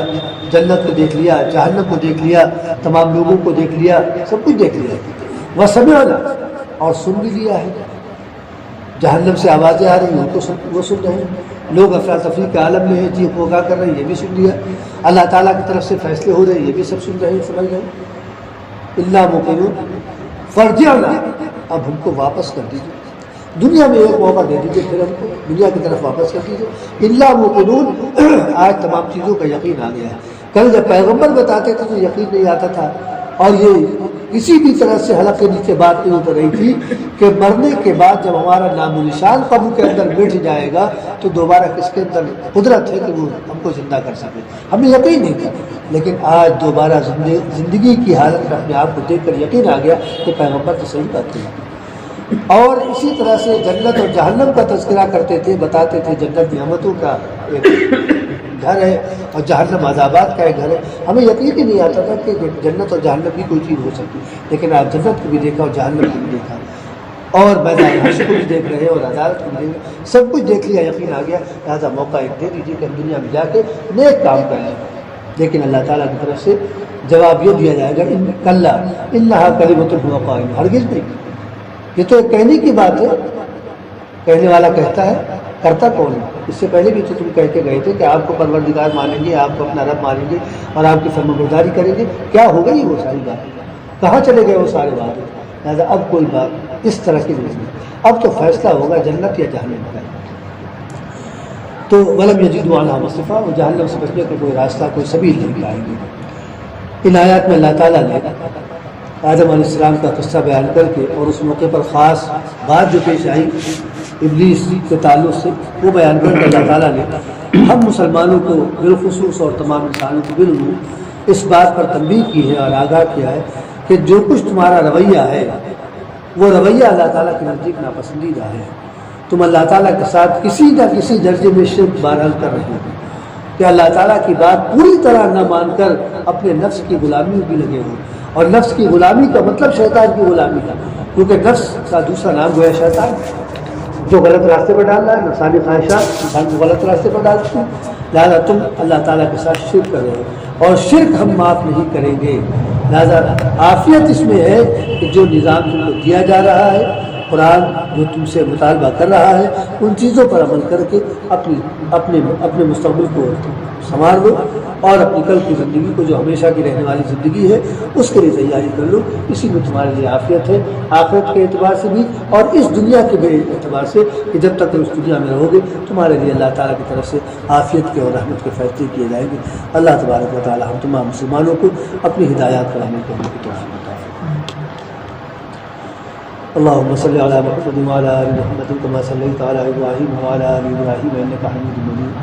جنت کو دیکھ لیا، جہنم کو دیکھ لیا، تمام لوگوں کو دیکھ لیا، سب کچھ دیکھ لیا، وسمعنا، اور سن بھی لیا ہے، جہنم سے آوازیں آ رہی ہیں وہ سن رہے ہیں، لوگ افراتفری کے عالم میں ہیں، جی پھونکا کر رہے ہیں، یہ بھی سن لیا، اللہ تعالیٰ کی طرف سے فیصلے ہو رہے ہیں، یہ بھی سب سن رہے ہیں، سمجھ رہے ہیں۔ الا موقنون فرجعنا، اب ہم کو واپس کر دیجیے، دنیا میں ایک موقع دے دیجیے، پھر ہم کو دنیا کی طرف واپس کر دیجیے۔ الا موقنون، آج تمام چیزوں کا یقین آ گیا ہے، کل جب پیغمبر بتاتے تھے تو یقین نہیں آتا تھا، اور یہ کسی بھی طرح سے حلق کے نیچے بات نہیں اتر رہی تھی کہ مرنے کے بعد جب ہمارا نام و نشان قبر کے اندر بیٹھ جائے گا تو دوبارہ کس کے اندر قدرت ہے کہ وہ ہم کو زندہ کر سکے، ہمیں یقین نہیں تھا، لیکن آج دوبارہ زندگی کی حالت میں اپنے آپ کو دیکھ کر یقین آ گیا کہ پیغمبر تو صحیح بات ہے۔ اور اسی طرح سے جنت اور جہنم کا تذکرہ کرتے تھے، بتاتے تھے جنت نعمتوں کا ایک گھر ہے اور جہنم عذابات کا ایک گھر ہے۔ ہمیں یقین ہی نہیں آتا تھا کہ جنت اور جہنم کی کوئی چیز ہو سکتی، لیکن آپ جنت کو بھی دیکھا اور جہنم کو بھی دیکھا، اور میدان حشر کو بھی دیکھ رہے ہیں اور عدالت کو بھی دیکھ رہے ہیں، سب کچھ دیکھ لیا، یقین آ گیا، لہٰذا موقع ایک دے دیجیے کہ ہم دنیا میں جا کے نیک کام کر لیں۔ لیکن اللہ تعالیٰ کی طرف سے جواب یہ دیا جائے گا کلا انہا کلمۃ هو قائل، ہرگز نہیں، یہ تو ایک کہنے کی بات ہے، کہنے والا کہتا ہے، کرتا کون ہے؟ اس سے پہلے بھی تو تم کہہ کے گئے تھے کہ آپ کو پروردگار مانیں گے، آپ کو اپنا رب مانیں گے اور آپ کی فرمانبرداری کریں گے، کیا ہو گئی وہ ساری باتیں؟ کہاں چلے گئے وہ سارے باتیں؟ لہٰذا اب کوئی بات اس طرح کی نہیں، اب تو فیصلہ ہوگا جنت یا جہنم کا۔ تو ولم یجدوا عنہا مصرفا، وہ جہنم سے بچنے کا کوئی راستہ، کوئی سبیل نہیں پائیں گے۔ ان آیات میں اللہ تعالیٰ نے آدم علیہ السلام کا قصہ بیان کر کے اور اس موقع پر خاص بات جو پیش آئی ابلیس کے تعلق سے وہ بیان کر کے اللہ تعالیٰ نے ہم مسلمانوں کو بالخصوص اور تمام انسانوں کو بالعموم اس بات پر تنبیہ کی ہے اور آگاہ کیا ہے کہ جو کچھ تمہارا رویہ ہے وہ رویہ اللہ تعالیٰ کے نزدیک ناپسندیدہ ہے۔ تم اللہ تعالیٰ کے ساتھ کسی نہ کسی درجے میں شرک بہرحال کر رہے ہو کہ اللہ تعالیٰ کی بات پوری طرح نہ مان کر اپنے نفس کی غلامی میں بھی لگے ہو، اور نفس کی غلامی کا مطلب شیطان کی غلامی کا، کیونکہ نفس کا دوسرا نام گویا شیطان، جو غلط راستے پر ڈال رہا ہے، نفسانی خواہشات انسان کو غلط راستے پر ڈالتی ہیں، لہٰذا تم اللہ تعالیٰ کے ساتھ شرک کر رہے ہو، اور شرک ہم معاف نہیں کریں گے۔ لہٰذا عافیت اس میں ہے کہ جو نظام تم کو دیا جا رہا ہے، قرآن جو تم سے مطالبہ کر رہا ہے، ان چیزوں پر عمل کر کے اپنے مستقبل کو سنوار لو، اور اپنی کل کی زندگی کو جو ہمیشہ کی رہنے والی زندگی ہے اس کے لیے تیاری کر لو، اسی میں تمہارے لیے عافیت ہے، آخرت کے اعتبار سے بھی اور اس دنیا کے بھی اعتبار سے کہ جب تک تم اس دنیا میں رہو گے تمہارے لیے اللہ تعالیٰ کی طرف سے عافیت کے اور رحمت کے فیصلے کیے جائیں گے۔ اللہ تبارک و تعالیٰ ہم تمام مسلمانوں کو اپنی ہدایات پر عمل کرنے کی توفیق عطا فرمائے۔ اللهم صل على محمد وعلى آل محمد كما صليت على إبراهيم وعلى آل إبراهيم إنك حميد مجيد۔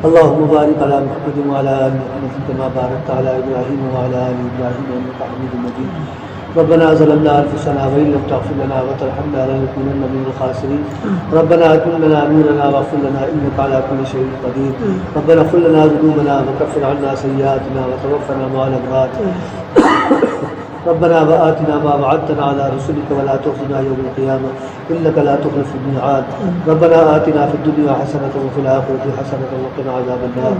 اللهم بارك على محمد وعلى آل محمد كما باركت على إبراهيم وعلى آل إبراهيم إنك حميد مجيد۔ ربنا ظلمنا أنفسنا وإن لم تغفر لنا وترحمنا لنكونن من الخاسرين۔ ربنا أتم لنا نورنا واغفر لنا إنك على كل شيء قدير۔ ربنا اغفر لنا ذنوبنا وكفر عنا سيئاتنا وتوفنا مع الأبرار۔ ربنا وآتنا ما وعدتنا على رسلك ولا تخزنا يوم القيامة إنك لا تخلف الميعاد۔ ربنا آتنا في الدنيا حسنة وفي الآخرة حسنة وقنا عذاب النار۔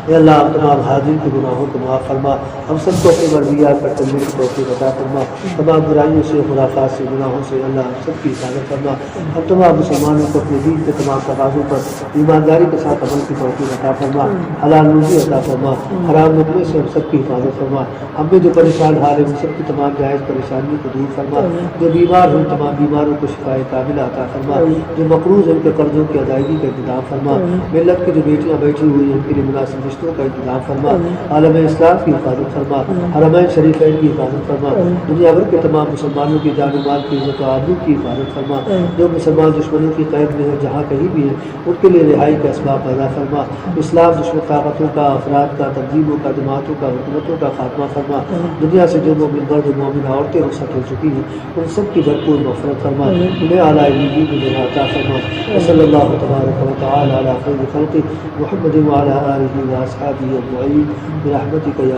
اے اللہ ہم تمام حاضرین کے گناہوں کو معاف فرما، ہم سب کو اپنے مرویات پر چلنے کی توفیق عطا فرما، تمام برائیوں سے، خرافات سے، گناہوں سے اللہ ہم سب کی حفاظت فرما، ہم تمام مسلمانوں کو اپنے دین کے تمام تقاضوں پر ایمانداری کے ساتھ عمل کی توفیق عطا فرما، حلال روزی عطا فرما، حرام لقمے سے ہم سب کی حفاظت فرما، ہم میں جو پریشان حال ہے ان سب کی تمام جائز پریشانیوں کو دور فرما، جو بیمار ہیں تمام بیماروں کو شفائے کاملہ عطا فرما، جو مقروض ہیں ان کے قرضوں کی ادائیگی کا انتظام فرما، ملت کی جو بیٹیاں بیٹھی ہوئی ہیں ان کے لیے مناسب رشتوں کا انتظام فرما، عالم اسلام کی حفاظت فرما، حرمین شریفین کی حفاظت فرما، دنیا بھر کے تمام مسلمانوں کی جان و مال کی عزت و آبرو کی حفاظت فرما، جو مسلمان دشمنوں کی قید میں ہے جہاں کہیں بھی ہیں ان کے لیے رہائی کا اسباب پیدا فرما، اسلام دشمن طاقتوں کا، افراد کا، تنظیموں کا، جماعتوں کا، حکومتوں کا خاتمہ فرما، دنیا سے جو مومن مرد و مومن عورتیں رخصت ہو چکی ہیں ان سب کی بھرپور مغفرت فرما، انہیں اعلیٰ علم میں جگہ عطا فرما، صلی اللہ تبارک و تعالی علی خیر خلقہ محمد وعلی آلہ واصحابہ اجمعین برحمتک یا